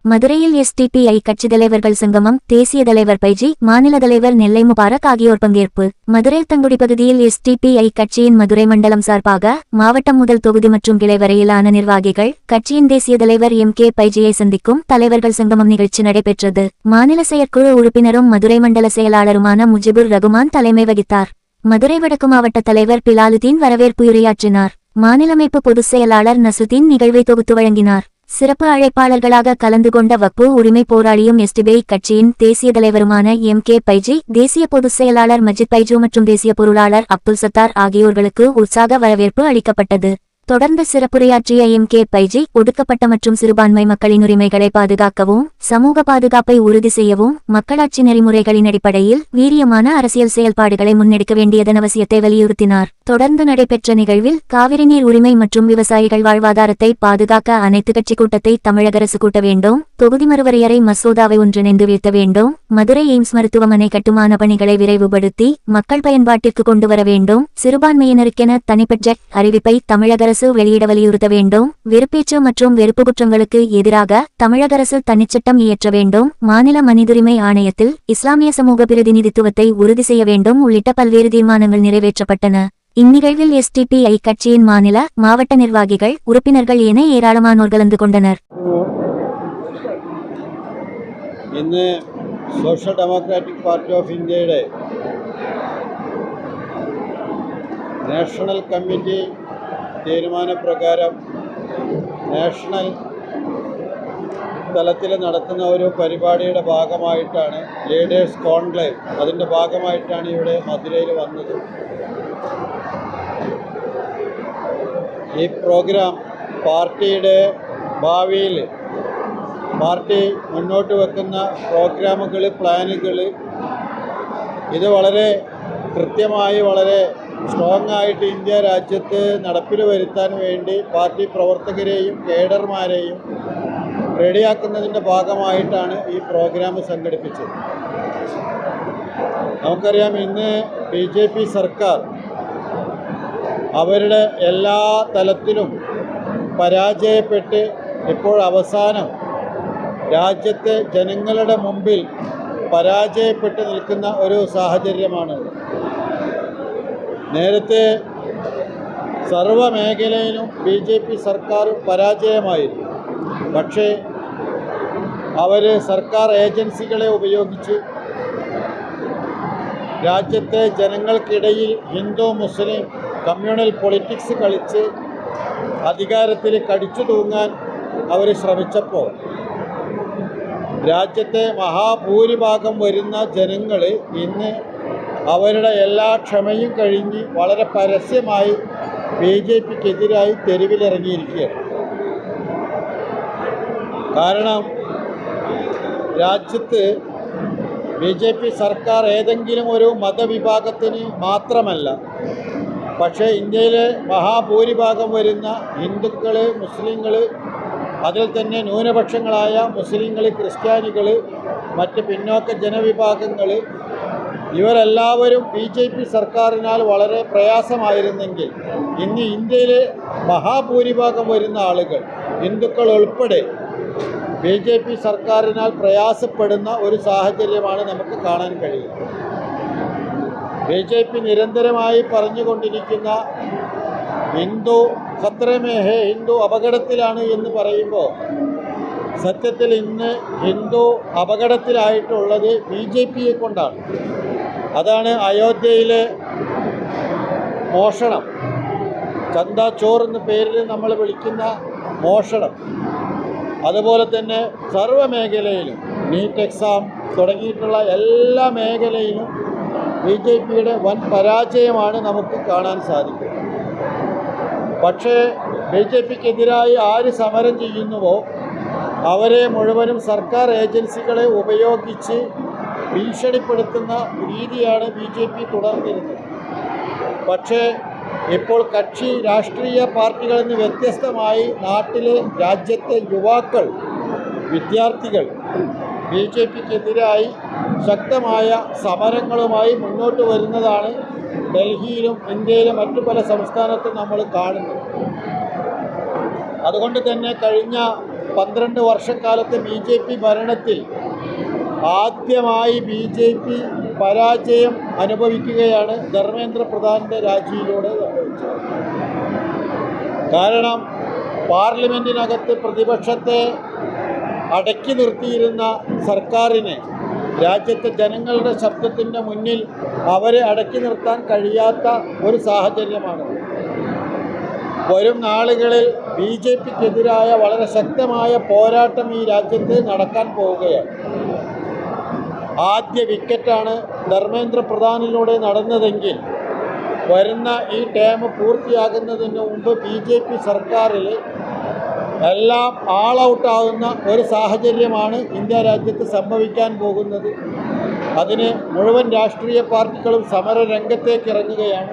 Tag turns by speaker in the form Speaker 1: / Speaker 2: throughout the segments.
Speaker 1: மதுரையில் எஸ்டிபிஐ கட்சி தலைவர்கள் சங்கமம். தேசிய தலைவர் பைஜி, மாநில தலைவர் நெல்லை முபாரக் ஆகியோர் பங்கேற்பு. மதுரை தங்குடி பகுதியில் எஸ்டிபிஐ கட்சியின் மதுரை மண்டலம் சார்பாக மாவட்டம் முதல் தொகுதி மற்றும் கிளை வரையிலான நிர்வாகிகள் கட்சியின் தேசிய தலைவர் கே பைஜியை சந்திக்கும் தலைவர்கள் சங்கமம் நிகழ்ச்சி நடைபெற்றது. மாநில செயற்குழு உறுப்பினரும் மதுரை மண்டல செயலாளருமான முஜிபுர் ரகுமான் தலைமை வகித்தார். மதுரை வடக்கு மாவட்ட தலைவர் பிலாலுதீன் வரவேற்புரையாற்றினார். மாநிலமைப்பு பொதுச் செயலாளர் நசுதீன் நிகழ்வை தொகுத்து வழங்கினார். சிறப்பு அழைப்பாளர்களாக கலந்து கொண்ட வக்பு உரிமை போராளியும் எஸ்டிபிஐ கட்சியின் தேசிய தலைவருமான கே பைஜி, தேசிய பொதுச் செயலாளர் மஜித் பைஜு மற்றும் தேசிய பொருளாளர் அப்துல் சத்தார் ஆகியோர்களுக்கு உற்சாக வரவேற்பு அளிக்கப்பட்டது. தொடர்ந்து சிறப்புரையாற்றிய கே பைஜி, ஒடுக்கப்பட்ட மற்றும் சிறுபான்மை மக்களின் உரிமைகளை பாதுகாக்கவும் சமூக பாதுகாப்பை உறுதி செய்யவும் மக்களாட்சி நெறிமுறைகளின் அடிப்படையில் வீரியமான அரசியல் செயல்பாடுகளை முன்னெடுக்க வேண்டியதன் அவசியத்தை வலியுறுத்தினார். தொடர்ந்து நடைபெற்ற நிகழ்வில் காவிரி நீர் உரிமை மற்றும் விவசாயிகள் வாழ்வாதாரத்தை பாதுகாக்க அனைத்து கட்சி கூட்டத்தை தமிழக அரசு கூட்ட வேண்டும், தொகுதி மறுவரையறை மசோதாவை ஒன்றிணைந்து வீழ்த்த வேண்டும், மதுரை எய்ம்ஸ் மருத்துவமனை கட்டுமான பணிகளை விரைவுபடுத்தி மக்கள் பயன்பாட்டிற்கு கொண்டுவர வேண்டும், சிறுபான்மையினருக்கென தனி பட்ஜெட் அறிவிப்பை தமிழக அரசு வெளியிட வலியுறுத்த வேண்டும், வெறுப்பேச்சு மற்றும் வெறுப்பு குற்றங்களுக்கு எதிராக தமிழக அரசு தனிச்சட்டம் இயற்ற வேண்டும், மாநில மனிதுரிமை ஆணையத்தில் இஸ்லாமிய சமூக பிரதிநிதித்துவத்தை உறுதி செய்ய வேண்டும் உள்ளிட்ட பல்வேறு தீர்மானங்கள் நிறைவேற்றப்பட்டன. இந்நிகழ்வில் எஸ்டிபிஐ கட்சியின் மாநில, மாவட்ட நிர்வாகிகள், உறுப்பினர்கள் என ஏராளமானோர் கலந்து கொண்டனர்.
Speaker 2: ഇന്ന് സോഷ്യൽ ഡെമോക്രാറ്റിക് പാർട്ടി ഓഫ് ഇന്ത്യയുടെ നാഷണൽ കമ്മിറ്റി തീരുമാനപ്രകാരം നാഷണൽ തലത്തിൽ നടത്തുന്ന ഒരു പരിപാടിയുടെ ഭാഗമായിട്ടാണ് ലീഡേഴ്സ് കോൺക്ലേവ്. അതിൻ്റെ ഭാഗമായിട്ടാണ് ഇവിടെ മധുരയിൽ വന്നത്. ഈ പ്രോഗ്രാം പാർട്ടിയുടെ ഭാവിയിൽ പാർട്ടി മുന്നോട്ട് വെക്കുന്ന പ്രോഗ്രാമുകൾ, പ്ലാനുകൾ ഇത് വളരെ കൃത്യമായി, വളരെ സ്ട്രോങ് ആയിട്ട് ഇന്ത്യ രാജ്യത്ത് നടപ്പിൽ വരുത്താൻ വേണ്ടി പാർട്ടി പ്രവർത്തകരെയും കേഡർമാരെയും റെഡിയാക്കുന്നതിൻ്റെ ഭാഗമായിട്ടാണ് ഈ പ്രോഗ്രാം സംഘടിപ്പിച്ചത്. നമുക്കറിയാം, ഇന്ന് BJP സർക്കാർ അവരുടെ എല്ലാ തലത്തിലും പരാജയപ്പെട്ട് ഇപ്പോൾ അവസാനം രാജ്യത്തെ ജനങ്ങളുടെ മുമ്പിൽ പരാജയപ്പെട്ട് നിൽക്കുന്ന ഒരു സാഹചര്യമാണ്. നേരത്തെ സർവ്വമേഖലയിലും BJP സർക്കാർ പരാജയമായിരുന്നു. പക്ഷേ അവർ സർക്കാർ ഏജൻസികളെ ഉപയോഗിച്ച് രാജ്യത്തെ ജനങ്ങൾക്കിടയിൽ ഹിന്ദു മുസ്ലിം കമ്മ്യൂണൽ പൊളിറ്റിക്സ് കളിച്ച് അധികാരത്തിൽ കടിച്ചു തൂങ്ങാൻ അവർ ശ്രമിച്ചപ്പോൾ രാജ്യത്തെ മഹാഭൂരിഭാഗം വരുന്ന ജനങ്ങൾ ഇന്ന് അവരുടെ എല്ലാ ക്ഷമയും കഴിഞ്ഞ് വളരെ പരസ്യമായി BJPക്കെതിരായി തെരുവിലിറങ്ങിയിരിക്കുകയാണ്. കാരണം രാജ്യത്ത് BJP സർക്കാർ ഏതെങ്കിലും ഒരു മതവിഭാഗത്തിന് മാത്രമല്ല, പക്ഷേ ഇന്ത്യയിലെ മഹാഭൂരിഭാഗം വരുന്ന ഹിന്ദുക്കൾ, മുസ്ലിങ്ങൾ, അതിൽ തന്നെ ന്യൂനപക്ഷങ്ങളായ മുസ്ലിങ്ങൾ, ക്രിസ്ത്യാനികൾ, മറ്റ് പിന്നോക്ക ജനവിഭാഗങ്ങൾ ഇവരെല്ലാവരും BJP സർക്കാരിനാൽ വളരെ പ്രയാസമായിരുന്നെങ്കിൽ ഇന്ന് ഇന്ത്യയിലെ മഹാഭൂരിഭാഗം വരുന്ന ആളുകൾ, ഹിന്ദുക്കൾ ഉൾപ്പെടെ BJP സർക്കാരിനാൽ പ്രയാസപ്പെടുന്ന ഒരു സാഹചര്യമാണ് നമുക്ക് കാണാൻ കഴിയുന്നത്. BJP നിരന്തരമായി പറഞ്ഞുകൊണ്ടിരിക്കുന്ന ഹിന്ദു ഖത്രമേ ഹേ, ഹിന്ദു അപകടത്തിലാണ് എന്ന് പറയുമ്പോൾ സത്യത്തിൽ ഇന്ന് ഹിന്ദു അപകടത്തിലായിട്ടുള്ളത് BJPയെ കൊണ്ടാണ്. അതാണ് അയോധ്യയിലെ മോഷണം, ചന്ദ ചോർ എന്ന പേരിൽ നമ്മൾ വിളിക്കുന്ന മോഷണം. അതുപോലെ തന്നെ സർവ്വമേഖലയിലും നീറ്റ് എക്സാം തുടങ്ങിയിട്ടുള്ള എല്ലാ മേഖലയിലും BJPയുടെ വൻ പരാജയമാണ് നമുക്ക് കാണാൻ സാധിക്കുന്നത്. പക്ഷേ BJPക്കെതിരായി ആര് സമരം ചെയ്യുന്നുവോ അവരെ മുഴുവനും സർക്കാർ ഏജൻസികളെ ഉപയോഗിച്ച് ഭീഷണിപ്പെടുത്തുന്ന രീതിയാണ് BJP തുടർന്നിരുന്നത്. പക്ഷേ ഇപ്പോൾ കക്ഷി രാഷ്ട്രീയ പാർട്ടികളിൽ നിന്ന് വ്യത്യസ്തമായി നാട്ടിലെ രാജ്യത്തെ യുവാക്കൾ, വിദ്യാർത്ഥികൾ BJPക്കെതിരായി ശക്തമായ സമരങ്ങളുമായി മുന്നോട്ട് വരുന്നതാണ് ഡൽഹിയിലും ഇന്ത്യയിലെ മറ്റു പല സംസ്ഥാനത്തും നമ്മൾ കാണുന്നത്. അതുകൊണ്ട് തന്നെ കഴിഞ്ഞ 12 വർഷക്കാലത്തെ BJP ഭരണത്തിൽ ആദ്യമായി BJP പരാജയം അനുഭവിക്കുകയാണ് ധർമ്മേന്ദ്ര പ്രധാൻ്റെ രാജിയിലൂടെ സംഭവിച്ചത്. കാരണം പാർലമെൻറ്റിനകത്ത് പ്രതിപക്ഷത്തെ അടക്കി നിർത്തിയിരുന്ന സർക്കാരിനെ രാജ്യത്തെ ജനങ്ങളുടെ ശബ്ദത്തിൻ്റെ മുന്നിൽ അവരെ അടക്കി നിർത്താൻ കഴിയാത്ത ഒരു സാഹചര്യമാണ്. വരും നാളുകളിൽ BJPക്കെതിരായ വളരെ ശക്തമായ പോരാട്ടം ഈ രാജ്യത്ത് നടക്കാൻ പോവുകയാണ്. ആദ്യ വിക്കറ്റാണ് ധർമ്മേന്ദ്ര പ്രധാനിലൂടെ നടന്നതെങ്കിൽ വരുന്ന ഈ ടേം പൂർത്തിയാകുന്നതിന് മുമ്പ് BJP സർക്കാരിൽ എല്ലാം ആൾ ഔട്ടാകുന്ന ഒരു സാഹചര്യമാണ് ഇന്ത്യ രാജ്യത്ത് സംഭവിക്കാൻ പോകുന്നത്. അതിന് മുഴുവൻ രാഷ്ട്രീയ പാർട്ടികളും സമര രംഗത്തേക്ക് ഇറങ്ങുകയാണ്.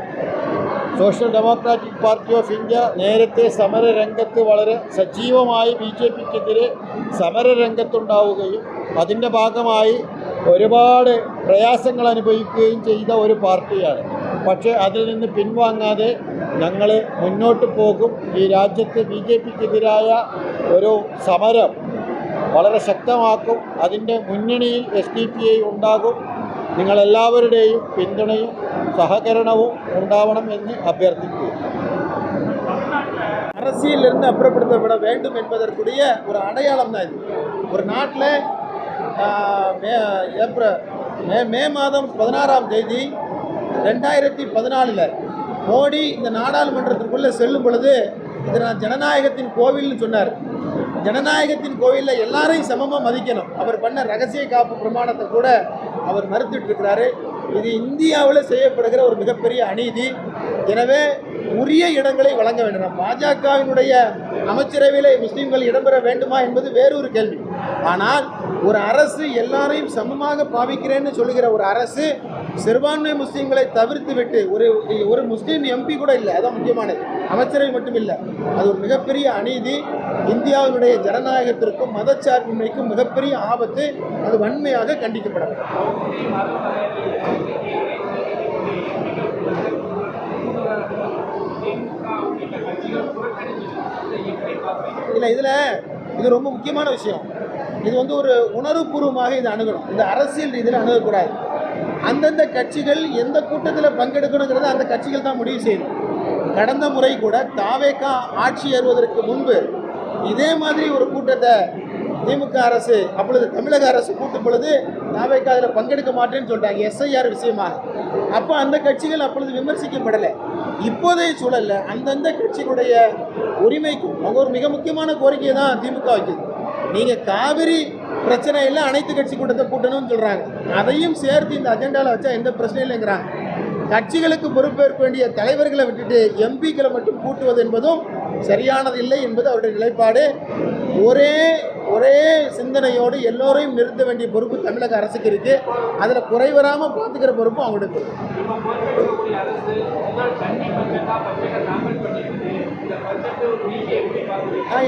Speaker 2: Social democratic party of India നേരത്തെ സമരരംഗത്ത് വളരെ സജീവമായി BJPക്കെതിരെ സമരരംഗത്തുണ്ടാവുകയും അതിൻ്റെ ഭാഗമായി ഒരുപാട് പ്രയാസങ്ങൾ അനുഭവിക്കുകയും ചെയ്ത ഒരു പാർട്ടിയാണ്. പക്ഷേ അതിൽ നിന്ന് പിൻവാങ്ങാതെ ഞങ്ങൾ മുന്നോട്ട് പോകും. ഈ രാജ്യത്ത് BJPക്കെതിരായ ഒരു സമരം വളരെ ശക്തമാക്കും. അതിൻ്റെ മുന്നണിയിൽ SDPI ഉണ്ടാകും. നിങ്ങളെല്ലാവരുടെയും പിന്തുണയും சககரணமும் உண்டாவணும் என்று அபியர்த்திக்கிறேன். அரசியலிருந்து அப்புறப்படுத்தப்பட வேண்டும் என்பதற்குரிய ஒரு அடையாளம் தான் இது. ஒரு நாட்டில் மே மாதம் 16ஆம் தேதி 2014 மோடி இந்த நாடாளுமன்றத்திற்குள்ளே செல்லும் பொழுது இது நான் ஜனநாயகத்தின் கோவில்னு சொன்னார். ஜனநாயகத்தின் கோவிலில் எல்லாரையும் சமமாக மதிக்கணும். அவர் பண்ண ரகசிய காப்பு பிரமாணத்தை கூட அவர் மறுத்துட்டு இருக்கிறாரு. இது இந்தியாவில் செய்யப்படுகிற ஒரு மிகப்பெரிய அநீதி. எனவே உரிய இடங்களை வழங்க வேண்டும். பாஜகவினுடைய அமைச்சரவையில் முஸ்லீம்கள் இடம்பெற வேண்டுமா என்பது வேறொரு கேள்வி. ஆனால் ஒரு அரசு எல்லாரையும் சமமாக பாவிக்கிறேன்னு சொல்லுகிற ஒரு அரசு சிறுபான்மை முஸ்லீம்களை தவிர்த்து விட்டு ஒரு முஸ்லீம் MP கூட இல்லை. அதான் முக்கியமானது. அமைச்சரவை மட்டும் இல்லை. அது ஒரு மிகப்பெரிய அநீதி. இந்தியாவினுடைய ஜனநாயகத்திற்கும் மதச்சார்பின்மைக்கும் மிகப்பெரிய ஆபத்து. அது வன்மையாக கண்டிக்கப்பட வேண்டும். இல்லை, இது ரொம்ப முக்கியமான விஷயம். இது ஒரு உணர்வுபூர்வமாக இதை அணுகணும். இந்த அரசியல் ரீதியில் அணுகக்கூடாது. அந்தந்த கட்சிகள் எந்த கூட்டத்தில் பங்கெடுக்கணுங்கிறத அந்த கட்சிகள் தான் முடிவு செய்யணும். கடந்த முறை கூட தாவேகா ஆட்சி ஏறுவதற்கு முன்பு இதே மாதிரி ஒரு கூட்டத்தை திமுக அரசு அப்பொழுது தமிழக அரசு கூட்டும் பொழுது தாவேகா அதில் பங்கெடுக்க மாட்டேன்னு சொல்லிட்டாங்க, SIR விஷயமாக. அப்போ அந்த கட்சிகள் அப்பொழுது விமர்சிக்கப்படலை. இப்போதைய சூழலில் அந்தந்த கட்சிகளுடைய உரிமைக்கும் அவங்க ஒரு மிக முக்கியமான கோரிக்கையை தான் திமுக வைக்குது. நீங்கள் காவிரி பிரச்சனையில் அனைத்து கட்சி கூட்டத்தை கூட்டணும்னு சொல்கிறாங்க. அதையும் சேர்த்து இந்த அஜெண்டாவில் வச்சா எந்த பிரச்சனையும் இல்லைங்கிறாங்க. கட்சிகளுக்கு பொறுப்பேற்க வேண்டிய தலைவர்களை விட்டுட்டு MPக்களை மட்டும் கூட்டுவது என்பதும் சரியானது இல்லை என்பது அவருடைய நிலைப்பாடு. ஒரே சிந்தனையோடு எல்லோரையும் நிறுத்த வேண்டிய பொறுப்பு தமிழக அரசுக்கு இருக்கு. அதில் குறைவராமல் பார்த்துக்கிற பொறுப்பும் அவங்களுக்கு இருக்கு.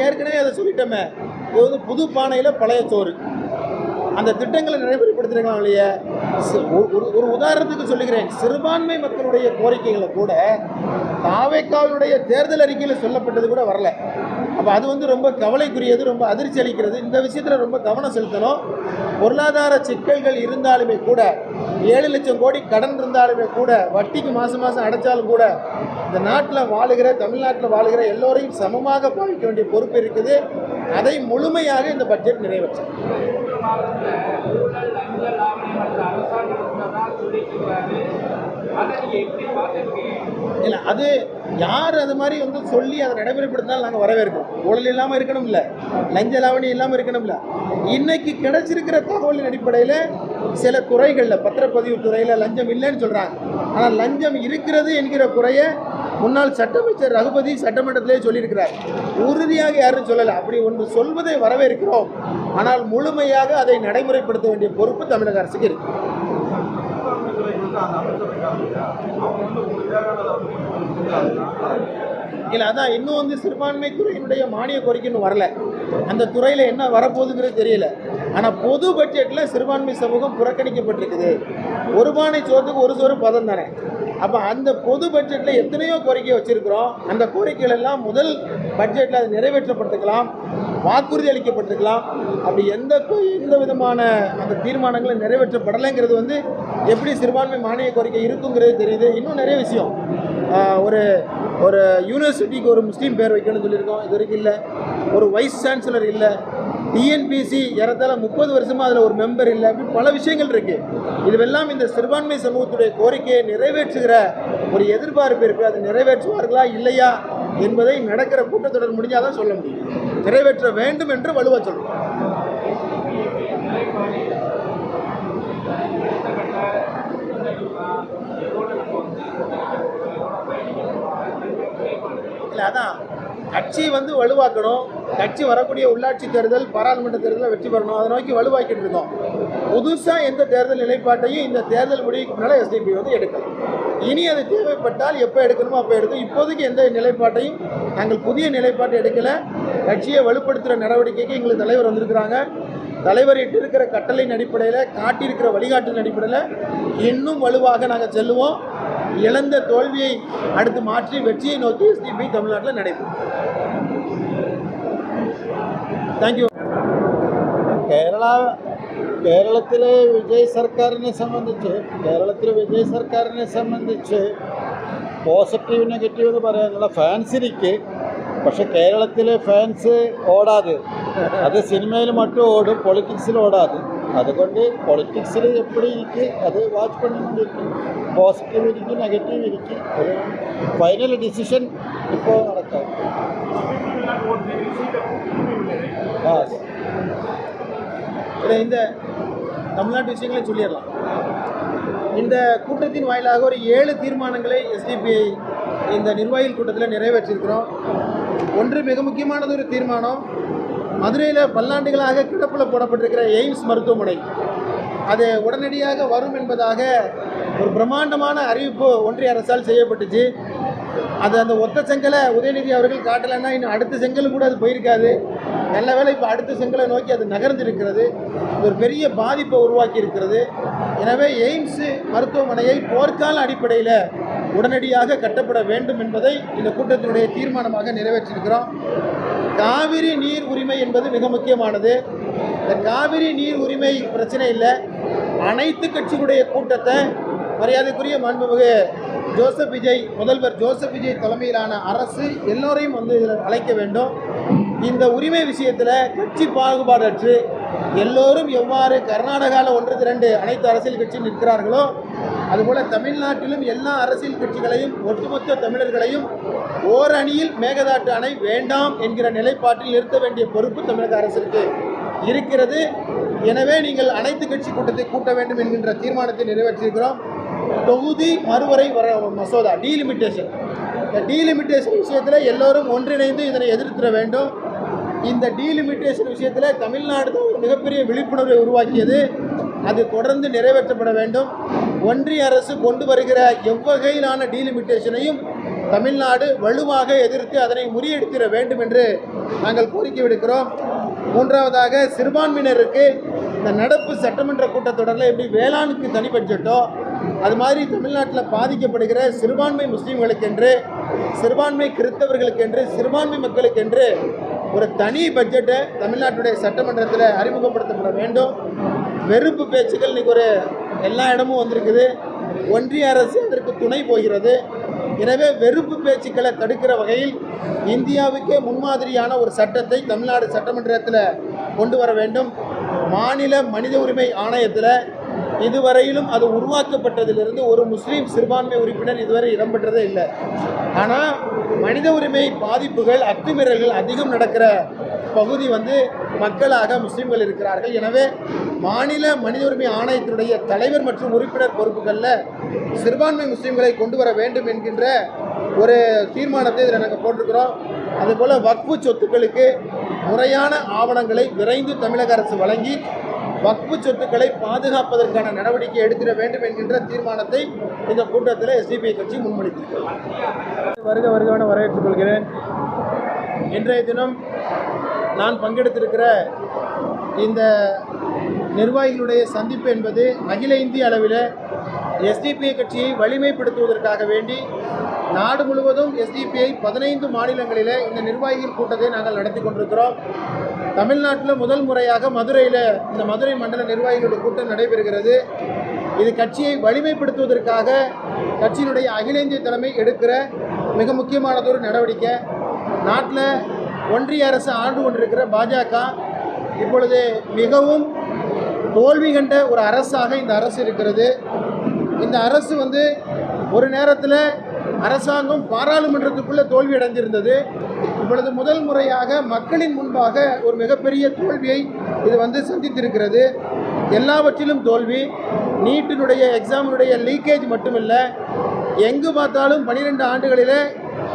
Speaker 2: ஏற்கனவே அதை சொல்லிட்டோமே, இது புது பானையில் பழைய சோறு. அந்த திட்டங்களை நடைமுறைப்படுத்திருக்கலாம் இல்லையா? ஒரு உதாரணத்துக்கு சொல்லுகிறேன். சிறுபான்மை மக்களுடைய கோரிக்கைகளை கூட தாவேகாவினுடைய தேர்தல் அறிக்கையில் சொல்லப்பட்டது கூட வரல. அப்போ அது ரொம்ப கவலைக்குரியது, ரொம்ப அதிர்ச்சி அளிக்கிறது. இந்த விஷயத்தில் ரொம்ப கவனம் செலுத்தணும். பொருளாதார சிக்கல்கள் இருந்தாலுமே கூட, 7 லட்சம் கோடி கடன் இருந்தாலுமே கூட, வட்டிக்கு மாதம் அடைச்சாலும் கூட இந்த நாட்டில் வாழுகிற தமிழ்நாட்டில் வாழுகிற எல்லோரையும் சமமாக பாவிக்க வேண்டிய பொறுப்பு இருக்குது. அதை முழுமையாக இந்த பட்ஜெட் நிறைவேற்றும். இல்லை, அது யார் அது மாதிரி சொல்லி அதை நடைமுறைப்படுத்தினாலும் நாங்கள் வரவேற்கிறோம். ஊழல் இல்லாமல் இருக்கணும்ல, லஞ்ச லாவணி இல்லாமல் இருக்கணும்ல. இன்னைக்கு கிடைச்சிருக்கிற தகவலின் அடிப்படையில் சில துறைகளில், பத்திரப்பதிவு துறையில் லஞ்சம் இல்லைன்னு சொல்கிறாங்க. ஆனால் லஞ்சம் இருக்கிறது என்கிற குறைய முன்னாள் சட்டமைச்சர் ரகுபதி சட்டமன்றத்திலே சொல்லியிருக்கிறார். உறுதியாக யாரும் சொல்லலை. அப்படி ஒன்று சொல்வதை வரவேற்கிறோம். ஆனால் முழுமையாக அதை நடைமுறைப்படுத்த வேண்டிய பொறுப்பு தமிழக அரசுக்கு இருக்கு. இல்லை, அதான் இன்னும் சிறுபான்மை துறையினுடைய மானிய கோரிக்கை இன்னும் வரல. அந்த துறையில் என்ன வரப்போகுதுங்கிறது தெரியல. ஆனால் பொது பட்ஜெட்டில் சிறுபான்மை சமூகம் புறக்கணிக்கப்பட்டிருக்குது. ஒரு பானை சோத்துக்கு ஒரு சோறு பதம் தானே. அப்போ அந்த பொது பட்ஜெட்டில் எத்தனையோ கோரிக்கை வச்சுருக்கிறோம். அந்த கோரிக்கைகள் எல்லாம் முதல் பட்ஜெட்டில் அதை நிறைவேற்றப்பட்டுக்கலாம். வாக்குறுதி அளிக்கப்பட்டிருக்கலாம். அப்படி எந்த விதமான அந்த தீர்மானங்களும் நிறைவேற்றப்படலைங்கிறது வந்து எப்படி சிறுபான்மை மானிய கோரிக்கை இருக்குங்கிறது தெரியுது. இன்னும் நிறைய விஷயம், ஒரு ஒரு யூனிவர்சிட்டிக்கு ஒரு முஸ்லீம் பேர் வைக்கணும்னு சொல்லியிருக்கோம், இது வரைக்கும் இல்லை. ஒரு வைஸ் சான்சலர் இல்லை. டிஎன்பிசி ஏறத்தாழ 30 வருஷமாக அதில் ஒரு மெம்பர் இல்லை. அப்படி பல விஷயங்கள் இருக்குது. இதுவெல்லாம் இந்த சிறுபான்மை சமூகத்துடைய கோரிக்கையை நிறைவேற்றுகிற ஒரு எதிர்பார்ப்பு இருக்குது. அது நிறைவேற்றுவார்களா இல்லையா என்பதை நடக்கிற கூட்டத்தொடர் முடிஞ்சால் தான் சொல்ல முடியும். நிறைவேற்ற வேண்டும் என்று வலுவாக சொல்கிறோம். இல்லை, அதான் கட்சி வந்து வலுவாக்கணும். கட்சி வரக்கூடிய உள்ளாட்சி தேர்தல், பாராளுமன்ற தேர்தலில் வெற்றி பெறணும். அதை நோக்கி வலுவாக்கிட்டு இருக்கோம். புதுசாக எந்த தேர்தல் நிலைப்பாட்டையும் இந்த தேர்தல் முடிவுக்கு முன்னால் எஸ்டிபி வந்து எடுக்கலாம். இனி அது தேவைப்பட்டால் எப்போ எடுக்கணுமோ அப்போ எடுக்கும். இப்போதைக்கு எந்த நிலைப்பாட்டையும் நாங்கள் புதிய நிலைப்பாட்டை எடுக்கலை. கட்சியை வலுப்படுத்துகிற நடவடிக்கைக்கு எங்களுக்கு தலைவர் வந்திருக்கிறாங்க. தலைவர் இட்டு இருக்கிற கட்டளையின் அடிப்படையில், காட்டியிருக்கிற வழிகாட்டின் அடிப்படையில் இன்னும் வலுவாக நாங்கள் செல்லுவோம். இழந்த தோல்வியை அடுத்து மாற்றி வெற்றியை நோக்கி எஸ்டிபி தமிழ்நாட்டில் நடைபெறும். Thank you.
Speaker 3: കേരളത്തിലെ വിജയ് സർക്കാരിനെ സംബന്ധിച്ച് പോസിറ്റീവ് നെഗറ്റീവ് എന്ന് പറയാനുള്ള ഫാൻസിനിക്ക്, പക്ഷെ കേരളത്തിലെ ഫാൻസ് ഓടാതെ, അത് സിനിമയിൽ மட்டும் ഓടും, പൊളിറ്റിക്സിൽ ഓടാതെ. അതുകൊണ്ട് പൊളിറ്റിക്സിൽ எப்படி இருக்கு அது வாட்ச் பண்ணிக்கொண்டிருக்கு. பாசிட்டிவ் இருக்கு, நெகட்டிவ் இருக்கு. ஒரு ஃபைனல் டிசிஷன் இப்போ நடக்காது.
Speaker 2: இந்த தமிழ்நாட்டு விஷயங்களை சொல்லிடலாம். இந்த கூட்டத்தின் வாயிலாக ஒரு 7 தீர்மானங்களை எஸ்டிபிஐ இந்த நிர்வாகிகள் கூட்டத்தில் நிறைவேற்றியிருக்கிறோம். ஒன்று மிக முக்கியமானது ஒரு தீர்மானம், மதுரையில் பல்லாண்டுகளாக கிடப்பில் போடப்பட்டிருக்கிற எய்ம்ஸ் மருத்துவமனை அது உடனடியாக வரும் என்பதாக ஒரு பிரம்மாண்டமான அறிவிப்பு ஒன்றிய அரசால் செய்யப்பட்டுச்சு. அது அந்த ஒத்த செங்கலை உதயநிதி அவர்கள் காட்டலைன்னா இன்னும் அடுத்த செங்கல் கூட அது போயிருக்காது. நல்ல வேளை இப்போ அடுத்த செங்கலை நோக்கி அது நகர்ந்திருக்கிறது. ஒரு பெரிய பாதிப்பை உருவாக்கி இருக்கிறது. எனவே எய்ம்ஸ் மருத்துவமனையை போர்க்கால அடிப்படையில் உடனடியாக கட்டப்பட வேண்டும் என்பதை இந்த கூட்டத்தினுடைய தீர்மானமாக நிறைவேற்றியிருக்கிறோம். காவிரி நீர் உரிமை என்பது மிக முக்கியமானது. இந்த காவிரி நீர் உரிமை பிரச்சனை இல்லை. அனைத்து கட்சிகளுடைய கூட்டத்தை மரியாதைக்குரிய மாண்புமிகு முதல்வர் ஜோசப் விஜய் தலைமையிலான அரசு எல்லோரையும் வந்து இதில் அழைக்க வேண்டும். இந்த உரிமை விஷயத்தில் கட்சி பாகுபாடற்று எல்லோரும் எவ்வாறு கர்நாடகாவில் 1-2 அனைத்து அரசியல் கட்சியும் நிற்கிறார்களோ அதுபோல் தமிழ்நாட்டிலும் எல்லா அரசியல் கட்சிகளையும் ஒட்டுமொத்த தமிழர்களையும் ஓர் அணியில் மேகதாட்டு அணை வேண்டாம் என்கிற நிலைப்பாட்டில் நிறுத்த வேண்டிய பொறுப்பு தமிழக அரசுக்கு இருக்கிறது. எனவே நீங்கள் அனைத்து கட்சி கூட்டத்தை கூட்ட வேண்டும் என்கின்ற தீர்மானத்தை நிறைவேற்றியிருக்கிறோம். தொகுதி மறுவரை மசோதா டீலிமிட்டேஷன், இந்த டீலிமிட்டேஷன் விஷயத்தில் எல்லோரும் ஒன்றிணைந்து இதனை எதிர்த்திட வேண்டும். இந்த டீலிமிட்டேஷன் விஷயத்தில் தமிழ்நாடு ஒரு மிகப்பெரிய விழிப்புணர்வை உருவாக்கியது. அது தொடர்ந்து நிறைவேற்றப்பட வேண்டும். ஒன்றிய அரசு கொண்டு வருகிற எவ்வகையிலான டீலிமிட்டேஷனையும் தமிழ்நாடு வலுவாக எதிர்த்து அதனை முறியடித்திட வேண்டும் என்று நாங்கள் கோரிக்கை விடுக்கிறோம். மூன்றாவதாக, சிறுபான்மையினருக்கு இந்த நடப்பு சட்டமன்ற கூட்டத்தொடரில் எப்படி வேளாணுக்கு தனி பட்ஜெட்டோ அது மாதிரி தமிழ்நாட்டில் பாதிக்கப்படுகிற சிறுபான்மை முஸ்லீம்களுக்கென்று, சிறுபான்மை கிறிஸ்தவர்களுக்கென்று, சிறுபான்மை மக்களுக்கென்று ஒரு தனி பட்ஜெட்டை தமிழ்நாட்டுடைய சட்டமன்றத்தில் அறிமுகப்படுத்தப்பட வேண்டும். வெறுப்பு பேச்சுக்கள் இன்றைக்கி ஒரு எல்லா இடமும் வந்திருக்குது. ஒன்றிய அரசு அதற்கு துணை போகிறது. எனவே வெறுப்பு பேச்சுக்களை தடுக்கிற வகையில் இந்தியாவுக்கே முன்மாதிரியான ஒரு சட்டத்தை தமிழ்நாடு சட்டமன்றத்தில் கொண்டு வர வேண்டும். மாநில மனித உரிமை ஆணையத்தில் இதுவரையிலும் அது உருவாக்கப்பட்டதிலிருந்து ஒரு முஸ்லீம் சிறுபான்மை உறுப்பினர் இதுவரை இடம்பெற்றதே இல்லை. ஆனால் மனித உரிமை பாதிப்புகள், அத்துமீறல்கள் அதிகம் நடக்கிற பகுதி வந்து மக்களாக முஸ்லீம்கள் இருக்கிறார்கள். எனவே மாநில மனித உரிமை ஆணையத்தினுடைய தலைவர் மற்றும் உறுப்பினர் பொறுப்புகளில் சிறுபான்மை முஸ்லீம்களை கொண்டு வர வேண்டும் என்கின்ற ஒரு தீர்மானத்தை இதில் நாங்கள் போட்டிருக்கிறோம். அதுபோல் வக்ஃபு சொத்துக்களுக்கு முறையான ஆவணங்களை விரைந்து தமிழக அரசு வழங்கி வக்ஃபு சொத்துக்களை பாதுகாப்பதற்கான நடவடிக்கை எடுத்திட வேண்டும் என்கின்ற தீர்மானத்தை இந்த கூட்டத்தில் எஸ்டிபிஐ கட்சி முன்மொழித்திருக்கிறது. வருகவன வரவேற்றுக் கொள்கிறேன். இன்றைய தினம் நான் பங்கெடுத்திருக்கிற இந்த நிர்வாகிகளுடைய சந்திப்பு என்பது அகில இந்திய அளவில் எஸ்டிபிஐ கட்சியை வலிமைப்படுத்துவதற்காக வேண்டி நாடு முழுவதும் எஸ்டிபிஐ 15 மாநிலங்களில் இந்த நிர்வாகிகள் கூட்டத்தை நாங்கள் நடத்தி கொண்டிருக்கிறோம். தமிழ்நாட்டில் முதல் முறையாக மதுரையில் இந்த மதுரை மண்டல நிர்வாகிகளுடைய கூட்டம் நடைபெறுகிறது. இது கட்சியை வலிமைப்படுத்துவதற்காக கட்சியினுடைய அகில இந்திய தலைமை எடுக்கிற மிக முக்கியமானதொரு நடவடிக்கை. நாட்டில் ஒன்றிய அரசு ஆண்டு கொண்டிருக்கிற பாஜக இப்பொழுது மிகவும் தோல்வி கண்ட ஒரு அரசாக இந்த அரசு இருக்கிறது. இந்த அரசு ஒரு நேரத்தில் அரசாங்கம் பாராளுமன்றத்துக்குள்ளே தோல்வி அடைந்திருந்தது. இப்பொழுது முதல் முறையாக மக்களின் முன்பாக ஒரு மிகப்பெரிய தோல்வியை இது சந்தித்திருக்கிறது. எல்லாவற்றிலும் தோல்வி. நீட்டினுடைய எக்ஸாமினுடைய லீக்கேஜ் மட்டுமில்லை, எங்கு பார்த்தாலும் 12 ஆண்டுகளில்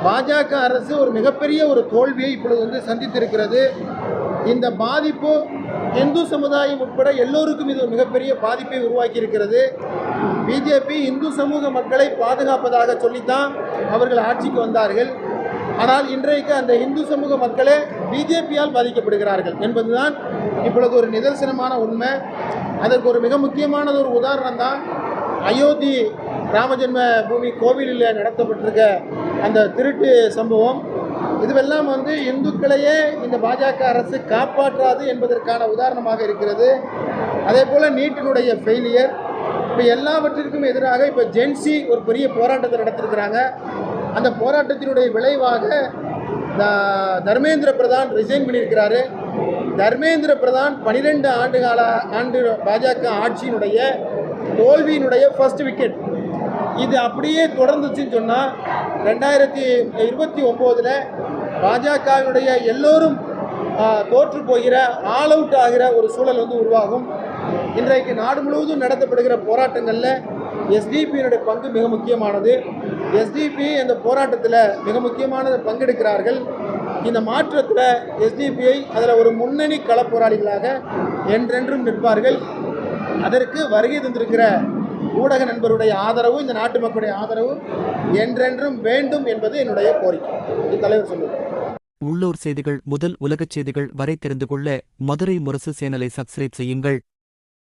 Speaker 2: பாஜக அரசு ஒரு மிகப்பெரிய ஒரு தோல்வியை இப்பொழுது சந்தித்திருக்கிறது. இந்த பாதிப்பு இந்து சமுதாயம் உட்பட எல்லோருக்கும் இது ஒரு மிகப்பெரிய பாதிப்பை உருவாக்கி இருக்கிறது. பிஜேபி இந்து சமூக மக்களை பாதுகாப்பதாக சொல்லித்தான் அவர்கள் ஆட்சிக்கு வந்தார்கள். ஆனால் இன்றைக்கு அந்த இந்து சமூக மக்களே பிஜேபியால் பாதிக்கப்படுகிறார்கள் என்பதுதான் இப்பொழுது ஒரு நிதர்சனமான உண்மை. அதற்கு ஒரு மிக முக்கியமானது ஒரு உதாரணம் தான் அயோத்தி ராமஜென்ம பூமி கோவிலில் நடத்தப்பட்டிருக்க அந்த திருட்டு சம்பவம். இதுவெல்லாம் இந்துக்களையே இந்த பாஜக அரசு காப்பாற்றாது என்பதற்கான உதாரணமாக இருக்கிறது. அதே போல் நீட்டினுடைய ஃபெயிலியர். இப்போ எல்லாவற்றிற்கும் எதிராக இப்போ ஜென்சி ஒரு பெரிய போராட்டத்தை நடத்திருக்கிறாங்க. அந்த போராட்டத்தினுடைய விளைவாக தர்மேந்திர பிரதான் ரிசைன் பண்ணியிருக்கிறாரு. தர்மேந்திர பிரதான் 12 ஆண்டு பாஜக ஆட்சியினுடைய தோல்வியினுடைய ஃபர்ஸ்ட் விக்கெட். இது அப்படியே தொடர்ந்துச்சுன்னு சொன்னால் 2029 பாஜகவினுடைய எல்லோரும் தோற்று போகிற ஆல் அவுட் ஆகிற ஒரு சூழல் உருவாகும். இன்றைக்கு நாடு முழுவதும் நடத்தப்படுகிற போராட்டங்களில் எஸ்டிபியினுடைய பங்கு மிக முக்கியமானது. எஸ்டிபி அந்த போராட்டத்தில் மிக முக்கியமான பங்கெடுக்கிறார்கள். இந்த மாற்றத்தில் எஸ்டிபிஐ அதில் ஒரு முன்னணி களப்போராளிகளாக என்றென்றும் நிற்பார்கள். அதற்கு வருகை தந்திருக்கிற ஊடக நண்பருடைய ஆதரவு, இந்த நாட்டு மக்களுடைய ஆதரவு என்றென்றும் வேண்டும் என்பது என்னுடைய கோரிக்கை. இது தலைவர் சொல்லுவார்.
Speaker 4: உள்ளூர் செய்திகள் முதல் உலகச் செய்திகள் வரை தெரிந்து கொள்ள மதுரை முரசு சேனலை சப்ஸ்கிரைப் செய்யுங்கள்.